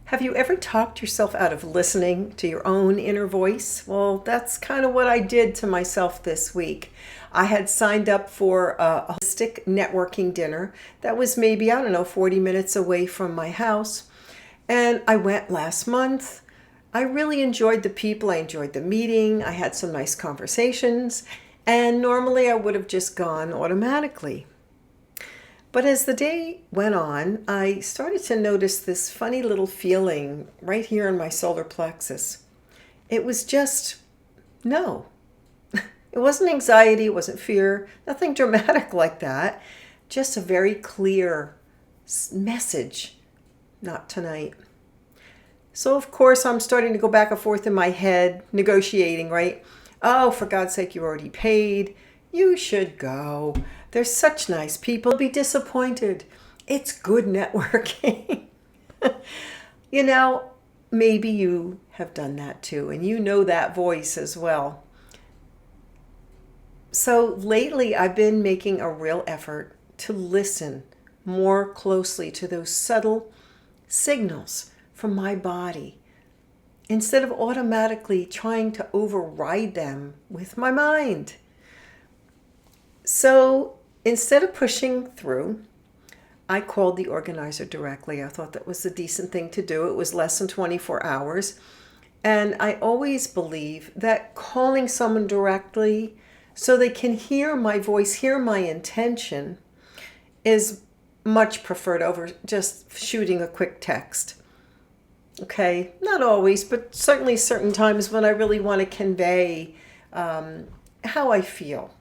Have you ever talked yourself out of listening to your own inner voice? Well, that's kind of what I did to myself this week. I had signed up for a holistic networking dinner that was maybe, 40 minutes away from my house. And I went last month. I really enjoyed the people. I enjoyed the meeting. I had some nice conversations. And normally I would have just gone automatically. But as the day went on, I started to notice this funny little feeling right here in my solar plexus. It was just no. It wasn't anxiety, it wasn't fear, nothing dramatic like that. Just a very clear message, not tonight. So of course I'm starting to go back and forth in my head, negotiating, right? Oh, for God's sake, you already paid. You should go. They're such nice people. They'll be disappointed. It's good networking. Maybe you have done that too, and you know that voice as well. So lately, I've been making a real effort to listen more closely to those subtle signals from my body instead of automatically trying to override them with my mind. So instead of pushing through, I called the organizer directly. I thought that was a decent thing to do. It was less than 24 hours. And I always believe that calling someone directly so they can hear my voice, hear my intention, is much preferred over just shooting a quick text. Okay, not always, but certainly certain times when I really want to convey how I feel.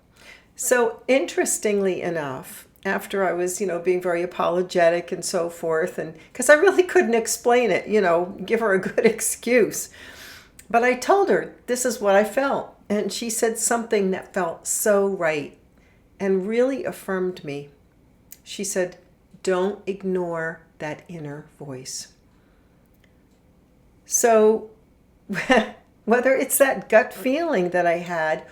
So interestingly enough, after I was, being very apologetic and so forth, and because I really couldn't explain it, give her a good excuse. But I told her this is what I felt. And she said something that felt so right and really affirmed me. She said, don't ignore that inner voice. So whether it's that gut feeling that I had,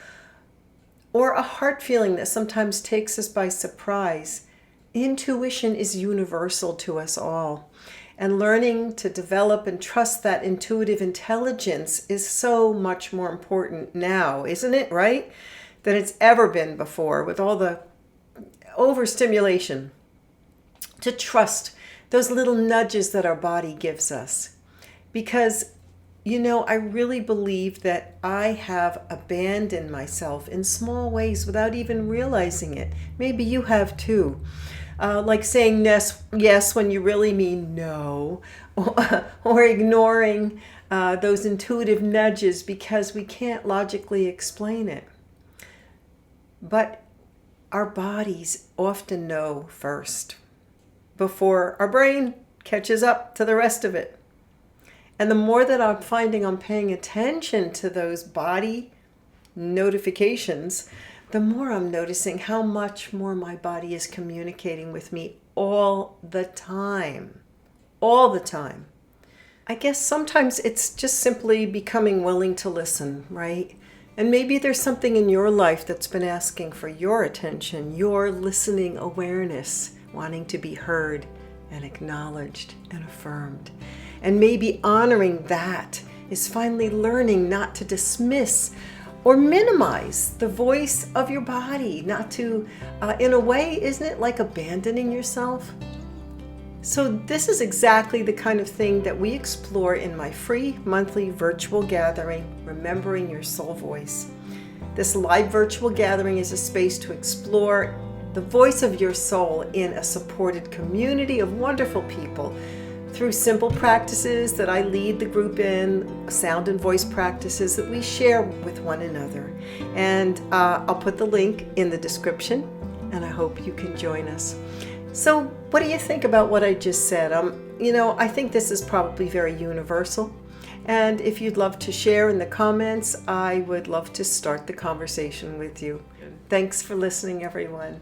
or a heart feeling that sometimes takes us by surprise, intuition is universal to us all. And learning to develop and trust that intuitive intelligence is so much more important now, isn't it, right? Than it's ever been before with all the overstimulation. To trust those little nudges that our body gives us. Because I really believe that I have abandoned myself in small ways without even realizing it. Maybe you have too. Like saying yes when you really mean no, or ignoring those intuitive nudges because we can't logically explain it. But our bodies often know first, before our brain catches up to the rest of it. And the more that I'm finding I'm paying attention to those body notifications, the more I'm noticing how much more my body is communicating with me all the time. All the time. I guess sometimes it's just simply becoming willing to listen, right? And maybe there's something in your life that's been asking for your attention, your listening awareness, wanting to be heard and acknowledged and affirmed. And maybe honoring that is finally learning not to dismiss or minimize the voice of your body, not to, in a way, isn't it like abandoning yourself? So this is exactly the kind of thing that we explore in my free monthly virtual gathering, Remembering Your Soul Voice. This live virtual gathering is a space to explore the voice of your soul in a supported community of wonderful people through simple practices that I lead the group in, sound and voice practices that we share with one another. And I'll put the link in the description, and I hope you can join us. So what do you think about what I just said? I think this is probably very universal. And if you'd love to share in the comments, I would love to start the conversation with you. Thanks for listening, everyone.